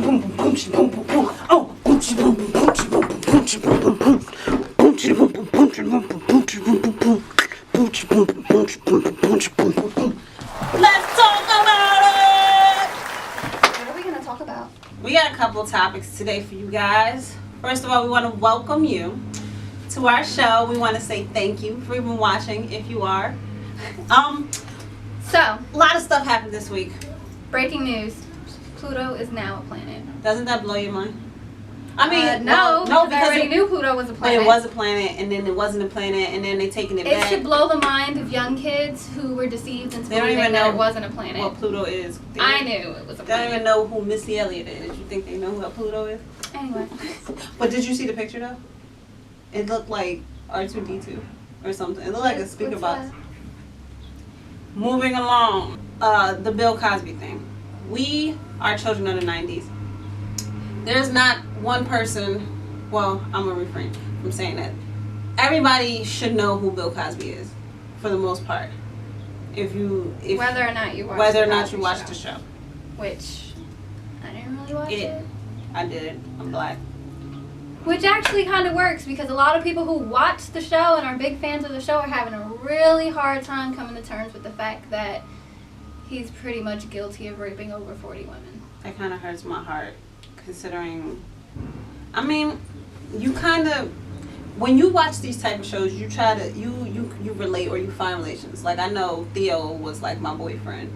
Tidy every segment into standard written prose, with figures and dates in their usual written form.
boom boom boom boom boom boom. Oh, boom boom boom boom boom boom boom boom boom boom. Boom boom boom boom boom boom boom boom boom boom. Boom boom boom boom boom boom boom. Let's talk about it. What are we gonna talk about? We got a couple topics today for you guys. First of all, we want to welcome you to our show. We want to say thank you for even watching, if you are. So, A lot of stuff happened this week. breaking news. Pluto is now a planet. Doesn't that blow your mind? I mean, no, because I already it, knew Pluto was a but planet. it was a planet, and then it wasn't a planet, and then they taking it It back. should blow the mind of young kids who were deceived into They don't believing even that know it wasn't a planet. what Pluto is. I knew it was a They don't planet. even know who Missy Elliott is. You think they know who Pluto is? Anyway. But did you see the picture though? It looked like R2D2 or something. It looked like a speaker What's box. that? Moving along, the Bill Cosby thing. We are children of the 90s. There's not one person, well, I'm going to refrain from saying that. Everybody should know who Bill Cosby is, for the most part. Whether or not you watch the show. Which, I didn't really watch it. I did. I'm black. Which actually kind of works because a lot of people who watch the show and are big fans of the show are having a really hard time coming to terms with the fact that he's pretty much guilty of raping over 40 women. That kind of hurts my heart, considering, I mean, you kind of, when you watch these type of shows, you try to, you relate or you find relations. Like, I know Theo was like my boyfriend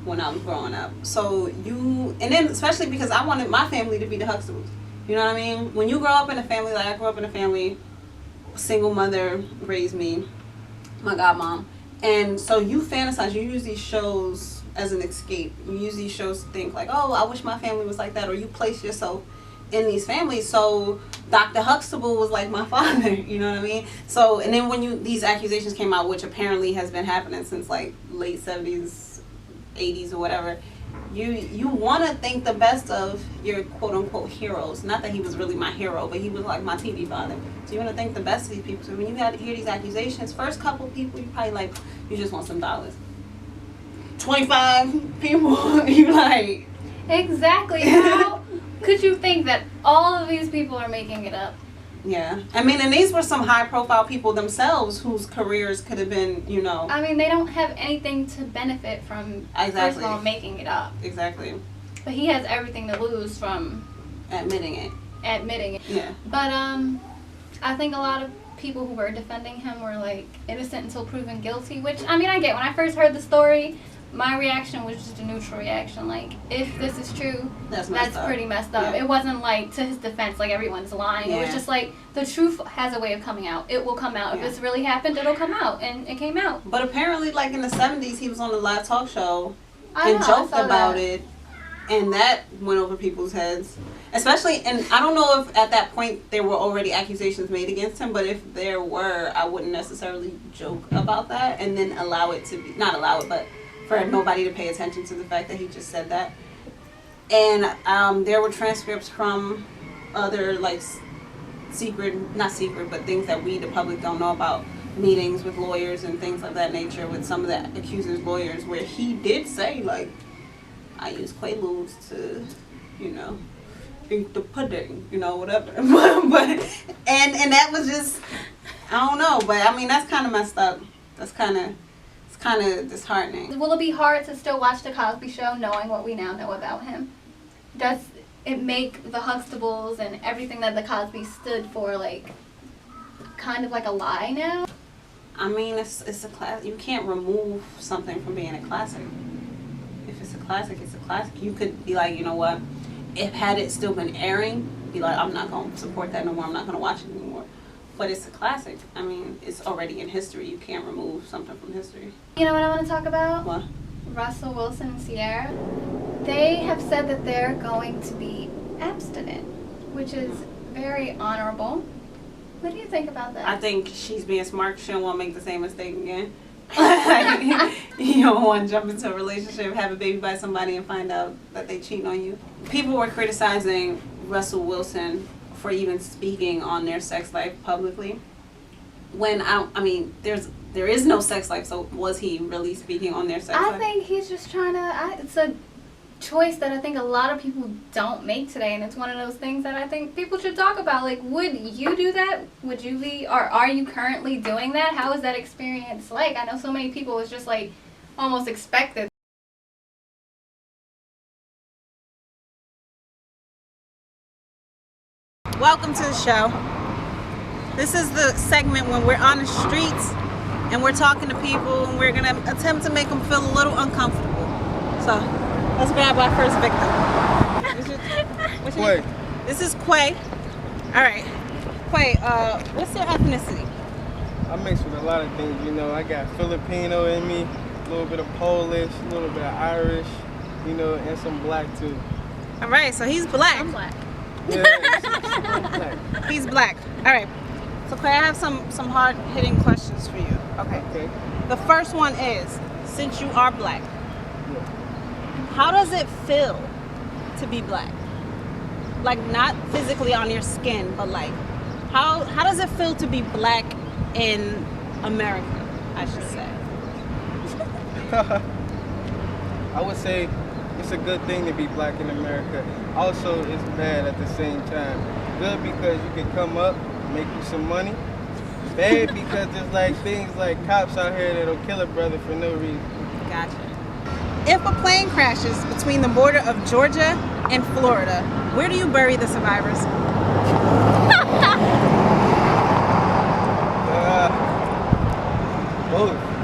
when I was growing up. So and then especially because I wanted my family to be the Huxtables. You know what I mean? When you grow up in a family, like I grew up in a family, single mother raised me, my godmom. And so you fantasize, you use these shows as an escape. You use these shows to think like, oh, I wish my family was like that. Or you place yourself in these families. So Dr. Huxtable was like my father, you know what I mean? So, and then when these accusations came out, which apparently has been happening since like late 70s, 80s or whatever, you want to think the best of your quote-unquote heroes. Not that he was really my hero, but he was like my TV father. So you want to think the best of these people. So when you hear these accusations, first couple people, you probably like, you just want some dollars. 25 people, you like... Exactly. How could you think that all of these people are making it up? Yeah. I mean, and these were some high-profile people themselves whose careers could have been, you know... I mean, they don't have anything to benefit from, first of all, making it up. Exactly. But he has everything to lose from... Admitting it. Yeah. But, I think a lot of people who were defending him were, like, innocent until proven guilty, which, I mean, I get. When I first heard the story, my reaction was just a neutral reaction. Like, if this is true, that's pretty messed up. Yeah. It wasn't, like, to his defense, like, everyone's lying. Yeah. It was just, like, the truth has a way of coming out. It will come out. Yeah. If this really happened, it'll come out. And it came out. But apparently, like, in the 70s, he was on a live talk show and joked about it. And that went over people's heads. Especially, and I don't know if at that point there were already accusations made against him, but if there were, I wouldn't necessarily joke about that and then allow it to be, not allow it, but for nobody to pay attention to the fact that he just said that. And there were transcripts from other, like, not secret, but things that we, the public, don't know about, meetings with lawyers and things of that nature with some of the accuser's lawyers, where he did say, like, I use Quaaludes to, you know, eat the pudding, you know, whatever. but and that was just, I don't know, but I mean, that's kind of messed up. It's kind of disheartening. Will it be hard to still watch The Cosby Show knowing what we now know about him? Does it make the Huxtables and everything that The Cosby stood for, like, kind of like a lie now? I mean, it's a class. You can't remove something from being a classic. If it's a classic, it's a classic. You could be like, you know what? If had it still been airing, be like, I'm not going to support that no more. I'm not going to watch it anymore. But it's a classic. I mean, it's already in history. You can't remove something from history. You know what I want to talk about? What? Russell Wilson and Ciara. They have said that they're going to be abstinent, which is very honorable. What do you think about that? I think she's being smart. She don't want to make the same mistake again. You don't want to jump into a relationship, have a baby by somebody, and find out that they cheating on you. People were criticizing Russell Wilson for even speaking on their sex life publicly. When I mean, there is no sex life, so was he really speaking on their sex life? I think he's just trying to. It's a choice that I think a lot of people don't make today, and it's one of those things that I think people should talk about. Like, would you do that? Would you be, or are you currently doing that? How is that experience like? I know so many people, it's just like almost expected. Welcome to the show. This is the segment when we're on the streets and we're talking to people and we're gonna attempt to make them feel a little uncomfortable. So let's grab our first victim. What's your name? This is Quay. All right, Quay. What's your ethnicity? I mix with a lot of things. You know, I got Filipino in me, a little bit of Polish, a little bit of Irish, you know, and some black too. All right, so he's black. I'm black. Yeah, black. He's black. All right. So Quay, I have some hard-hitting questions for you. Okay. The first one is, since you are black, how does it feel to be black? Like, not physically on your skin, but like, how does it feel to be black in America, I should say? I would say it's a good thing to be black in America. Also, it's bad at the same time. Good because you can come up, make you some money. Bad because there's like things like cops out here that'll kill a brother for no reason. Gotcha. If a plane crashes between the border of Georgia and Florida, where do you bury the survivors?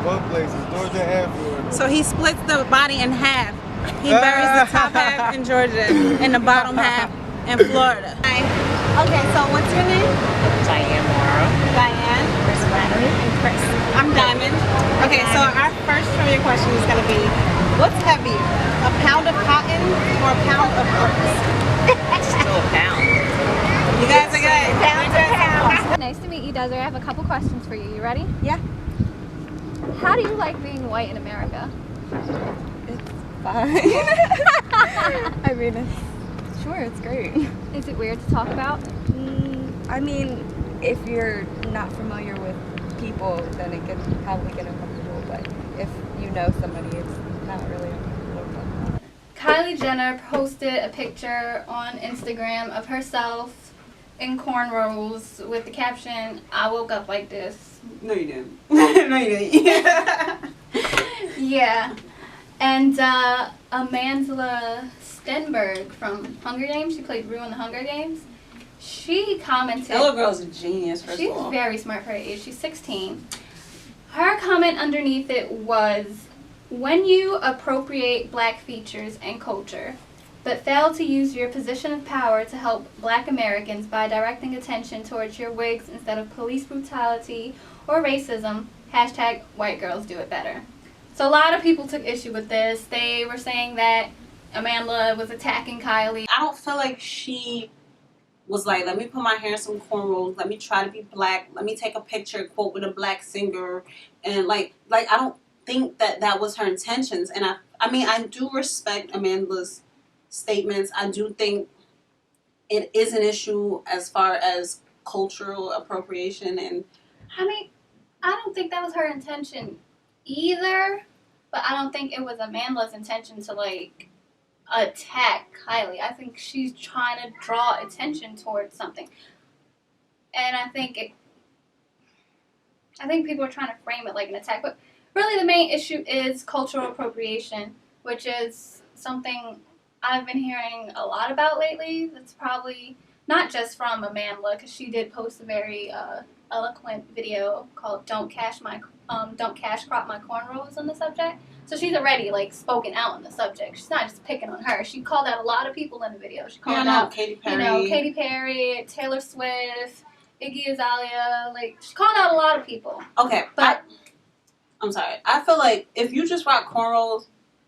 Both places, Georgia and Florida. So he splits the body in half. He buries the top half in Georgia and the bottom half in Florida. Hi. Okay, so what's your name? Diane Morrow. Diane. Chris Flannery. And Chris. I'm Diamond. Okay, so our first trivia question is going to be, what's heavier, a pound of cotton or a pound of bricks? Still a pound. You guys are good. Pound. Nice to meet you, Desiree. I have a couple questions for you. You ready? Yeah. How do you like being white in America? It's fine. I mean, it's great. Is it weird to talk about? I mean, if you're not familiar with people, then it can probably get uncomfortable. But if you know somebody, it's not really uncomfortable. Kylie Jenner posted a picture on Instagram of herself in cornrows with the caption, "I woke up like this." No, you didn't. No, you didn't. Yeah. And Amandla Stenberg from Hunger Games, she played Rue in the Hunger Games. She commented. That little girl's a genius, first She's of all. very smart for her age. She's 16. Her comment underneath it was, when you appropriate black features and culture, but fail to use your position of power to help black Americans by directing attention towards your wigs instead of police brutality or racism, hashtag white girls do it better. So a lot of people took issue with this. They were saying that Amandla was attacking Kylie. I don't feel like she was like, let me put my hair in some cornrows, let me try to be black, let me take a picture, quote, with a black singer, and like I don't think that was her intentions. And I mean, I do respect Amandla's statements. I do think it is an issue as far as cultural appropriation, and I mean, I don't think that was her intention either, but I don't think it was Amandla's intention to like attack Kylie. I think she's trying to draw attention towards something, and I think people are trying to frame it like an attack, but really the main issue is cultural appropriation, which is something I've been hearing a lot about lately. That's probably not just from Amandla, because she did post a very eloquent video called "Don't Cash Crop My Cornrows" on the subject. So she's already like spoken out on the subject. She's not just picking on her. She called out a lot of people in the video. She called out Katy Perry. Katy Perry, Taylor Swift, Iggy Azalea. Like, she called out a lot of people. Okay, But I'm sorry. I feel like if you just rock cornrows,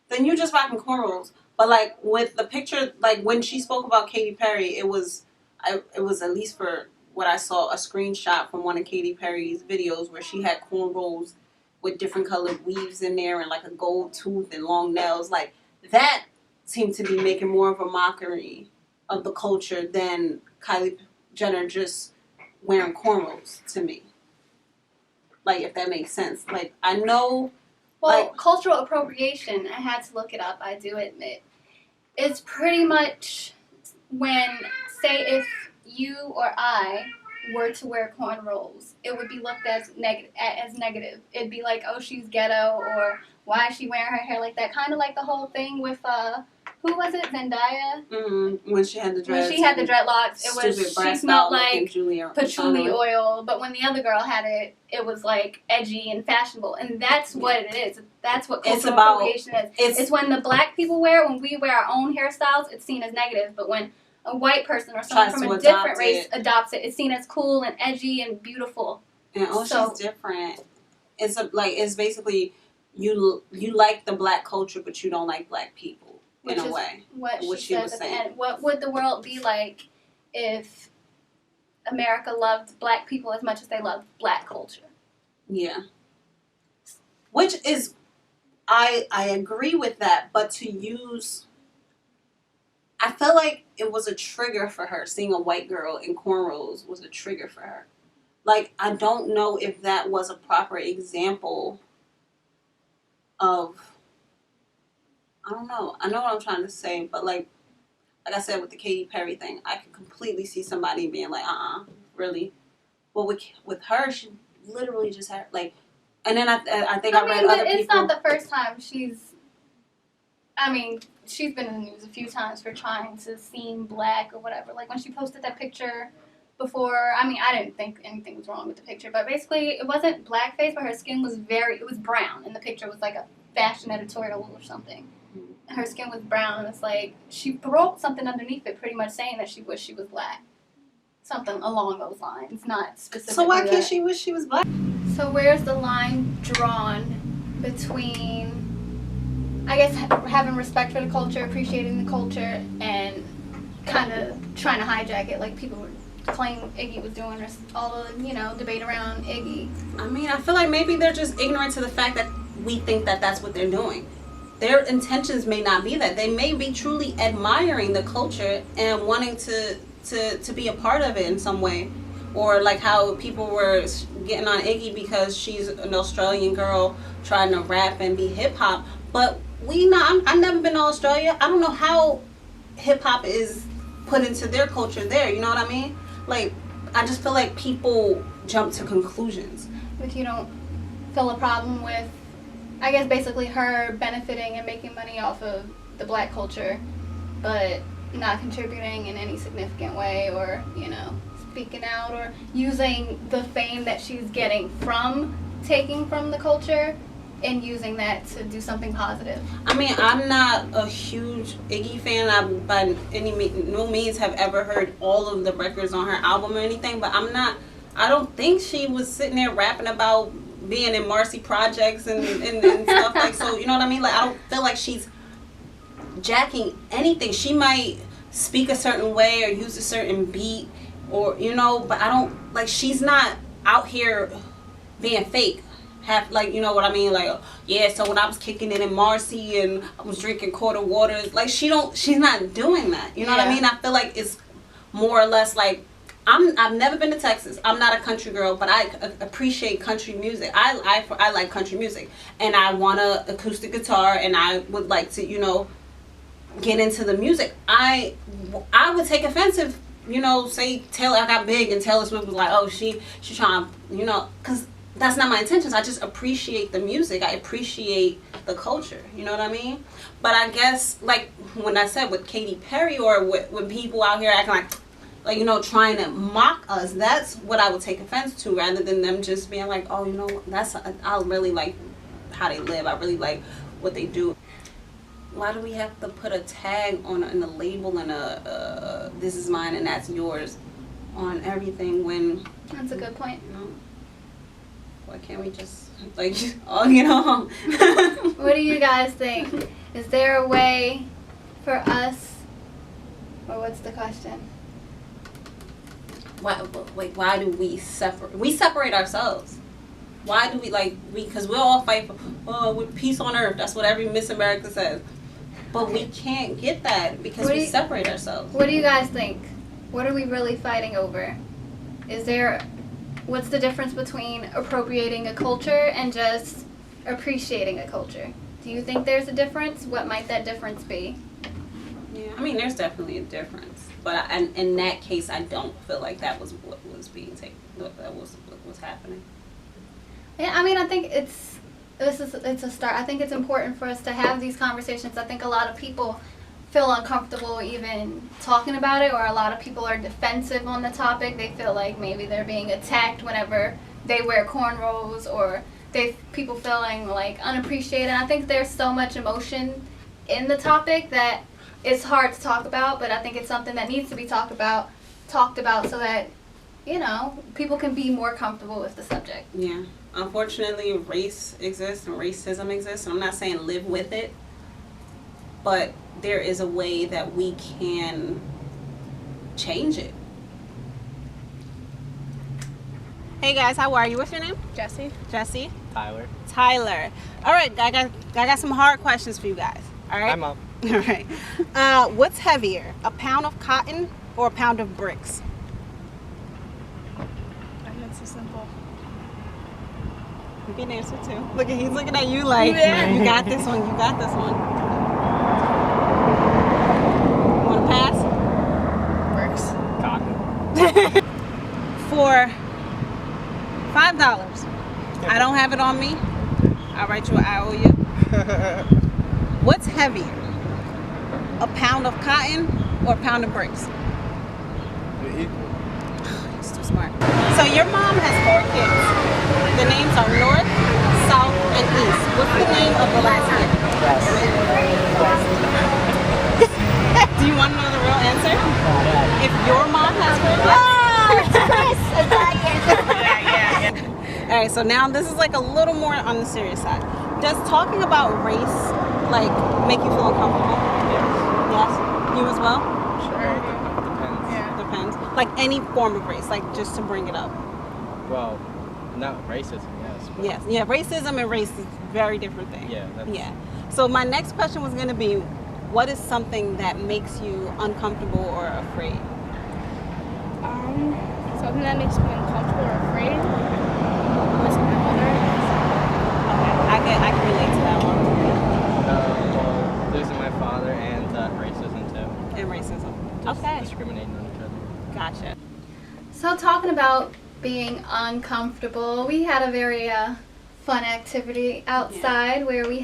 then you just rocking cornrows. But like with the picture, like when she spoke about Katy Perry, it was at least for what I saw, a screenshot from one of Katy Perry's videos where she had cornrows with different colored weaves in there and like a gold tooth and long nails. Like, that seemed to be making more of a mockery of the culture than Kylie Jenner just wearing cornrows to me. Like, if that makes sense. Like, I know... Well, like, cultural appropriation, I had to look it up, I do admit. It's pretty much when, say, if you or I were to wear cornrows, it would be looked as negative. It'd be like, oh, she's ghetto, or why is she wearing her hair like that? Kind of like the whole thing with who was it? Zendaya. When she had the dreads. When she had the dreadlocks, it was she smelled like patchouli oil. But when the other girl had it, it was like edgy and fashionable. And that's what it is. That's what cultural appropriation is. It's when the black people when we wear our own hairstyles, it's seen as negative. But when a white person or someone from a different race adopts it, it's seen as cool and edgy and beautiful. And she's different. It's basically you like the black culture, but you don't like black people. In a way, what she was saying. What would the world be like if America loved black people as much as they loved black culture? Yeah. Which is, I agree with that, but to use, I feel like it was a trigger for her. Seeing a white girl in cornrows was a trigger for her. Like, I don't know if that was a proper example of, I don't know. I know what I'm trying to say, but like I said with the Katy Perry thing, I could completely see somebody being like, really? Well, with her, she literally just had like, and then I think I read other people. It's not the first time she's been in the news a few times for trying to seem black or whatever. Like when she posted that picture before, I didn't think anything was wrong with the picture, but basically it wasn't blackface, but her skin was it was brown, and the picture was like a fashion editorial or something. Her skin was brown, and it's like she wrote something underneath it, pretty much saying that she wished she was black, something along those lines, not specific. So why can't she wish she was black? So where's the line drawn between, I guess, having respect for the culture, appreciating the culture, and kind of trying to hijack it, like people claim Iggy was doing, or all the debate around Iggy? I feel like maybe they're just ignorant to the fact that we think that that's what they're doing. Their intentions may not be that. They may be truly admiring the culture and wanting to be a part of it in some way. Or like how people were getting on Iggy because she's an Australian girl trying to rap and be hip-hop. But I've never been to Australia. I don't know how hip-hop is put into their culture there. You know what I mean? Like, I just feel like people jump to conclusions. But you don't feel a problem with, I guess, basically her benefiting and making money off of the black culture, but not contributing in any significant way, or, speaking out, or using the fame that she's getting from taking from the culture and using that to do something positive. I'm not a huge Iggy fan. I by no means have ever heard all of the records on her album or anything, but I don't think she was sitting there rapping about being in Marcy Projects and stuff like, so you know what I mean? Like, I don't feel like she's jacking anything. She might speak a certain way or use a certain beat, or but I don't, like, she's not out here being fake. Like, you know what I mean? Like, yeah, so when I was kicking it in Marcy and I was drinking quarter waters, like, she's not doing that. You know what I mean? I feel like it's more or less like, I've never been to Texas. I'm not a country girl, but I appreciate country music. I like country music, and I want an acoustic guitar, and I would like to, get into the music. I would take offense if, say Taylor, I got big, and Taylor Swift was like, oh, she's trying, because that's not my intentions. I just appreciate the music. I appreciate the culture. You know what I mean? But I guess, like when I said with Katy Perry, or when people out here acting like, trying to mock us, that's what I would take offense to, rather than them just being like, oh, I really like how they live. I really like what they do. Why do we have to put a tag in a label and a this is mine and that's yours on everything when... That's a good point. Why can't we just, oh, What do you guys think? Is there a way for us, or what's the question? Why do we separate? We separate ourselves. Why do we, because we'll all fight for, with peace on earth. That's what every Miss America says. But we can't get that because we separate ourselves. What do you guys think? What are we really fighting over? What's the difference between appropriating a culture and just appreciating a culture? Do you think there's a difference? What might that difference be? Yeah, I mean, there's definitely a difference, but in that case, I don't feel like that was what was being taken. That was what was happening. Yeah, I mean, I think it's a start. I think it's important for us to have these conversations. I think a lot of people feel uncomfortable even talking about it, or a lot of people are defensive on the topic. They feel like maybe they're being attacked whenever they wear cornrows, or people feeling like unappreciated. I think there's so much emotion in the topic that it's hard to talk about, but I think it's something that needs to be talked about so that, you know, people can be more comfortable with the subject. Yeah. Unfortunately, race exists and racism exists, and I'm not saying live with it, but there is a way that we can change it. Hey guys, how are you? What's your name? Jesse. Jesse. Tyler. Tyler. All right, I got some hard questions for you guys. All right. Hi, Mom. All right. What's heavier, a pound of cotton or a pound of bricks? That's so simple. You can answer too. Look, he's looking at you like, you got this one. You got this one. You want to pass? Bricks. Cotton. For $5. I don't have it on me. I'll write you an IOU. What's heavier, a pound of cotton or a pound of bricks? They're equal. He's too smart. So your mom has 4 kids. The names are North, South, and East. What's the name of the last kid? Do you want to know the real answer? If your mom has 4 kids. All right, so now this is like a little more on the serious side. Does talking about race like make you feel uncomfortable? Yes. You as well? Sure. Depends. Yeah. Depends. Like any form of race, like just to bring it up. Well, not racism, yes. But Yes. Yeah. Racism and race is very different things. Yeah. That's, Yeah. So my next question was going to be, what is something that makes you uncomfortable or afraid? Something that makes me uncomfortable or afraid was my mother. Okay. I can relate to that one. well, losing my father and racism too. And racism. Just Okay. discriminating on each other. Gotcha. So talking about being uncomfortable, we had a very fun activity outside where we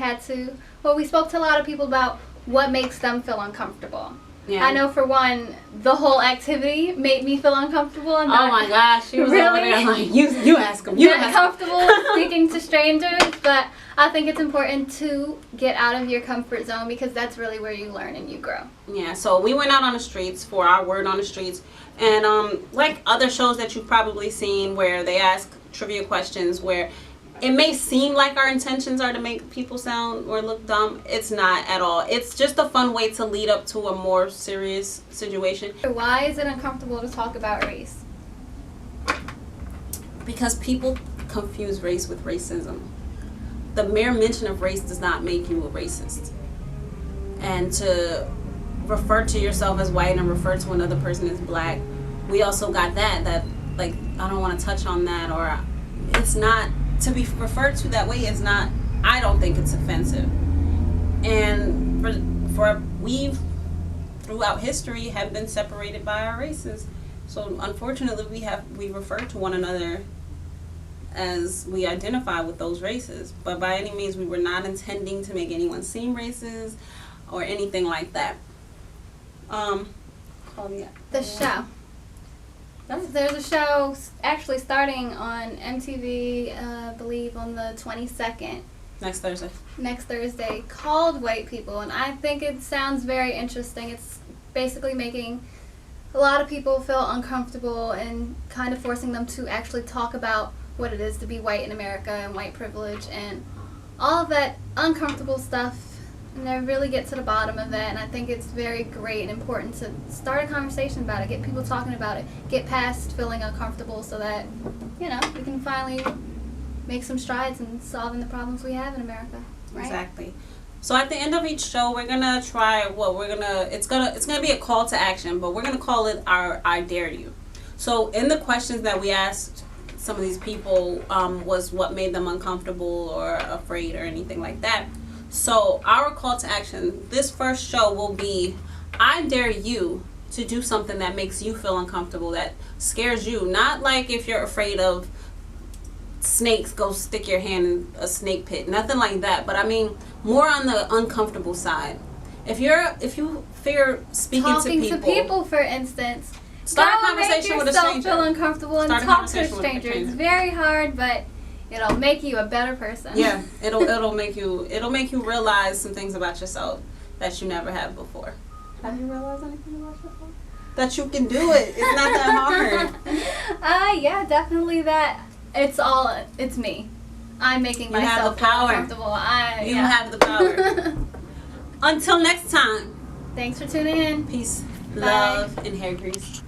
spoke to a lot of people about what makes them feel uncomfortable. Yeah. I know for one, the whole activity made me feel uncomfortable. And Oh my gosh, she was over Really? there like, you ask him. You not ask him. comfortable speaking to strangers, but I think it's important to get out of your comfort zone because that's really where you learn and you grow. Yeah, so we went out on the streets for our word on the streets, and like other shows that you've probably seen where they ask trivia questions where it may seem like our intentions are to make people sound or look dumb. It's not at all. It's just a fun way to lead up to a more serious situation. Why is it uncomfortable to talk about race? Because people confuse race with racism. The mere mention of race does not make you a racist. And to refer to yourself as white and refer to another person as black, we also got that like, I don't want to touch on that, or it's not, to be referred to that way is not, I don't think it's offensive. And we've throughout history have been separated by our races. So unfortunately we refer to one another as we identify with those races. But by any means we were not intending to make anyone seem racist or anything like that. Call me up. The show. There's a show actually starting on MTV, I believe on the 22nd. Next Thursday. Called White People, and I think it sounds very interesting. It's basically making a lot of people feel uncomfortable and kind of forcing them to actually talk about what it is to be white in America and white privilege and all of that uncomfortable stuff. And they really get to the bottom of that, and I think it's very great and important to start a conversation about it, get people talking about it, get past feeling uncomfortable so that, we can finally make some strides in solving the problems we have in America, right? Exactly. So at the end of each show, we're gonna try it's gonna be a call to action, but we're gonna call it our I Dare You. So in the questions that we asked some of these people was what made them uncomfortable or afraid or anything like that. So our call to action, this first show will be, I dare you to do something that makes you feel uncomfortable, that scares you. Not like if you're afraid of snakes, go stick your hand in a snake pit. Nothing like that. But I mean, more on the uncomfortable side. If you fear speaking Talking to people, for instance. start a Don't conversation make with a yourself stranger. feel uncomfortable and Start a talk to a conversation with a stranger. It's stranger. very hard, but it'll make you a better person. Yeah, it'll make you realize some things about yourself that you never have before. Have you realized anything about yourself? That you can do it. It's not that hard. Yeah, definitely that. It's me. I'm making You have myself the power. comfortable. You have the power. Until next time. Thanks for tuning in. Peace, Bye. love, and hair grease.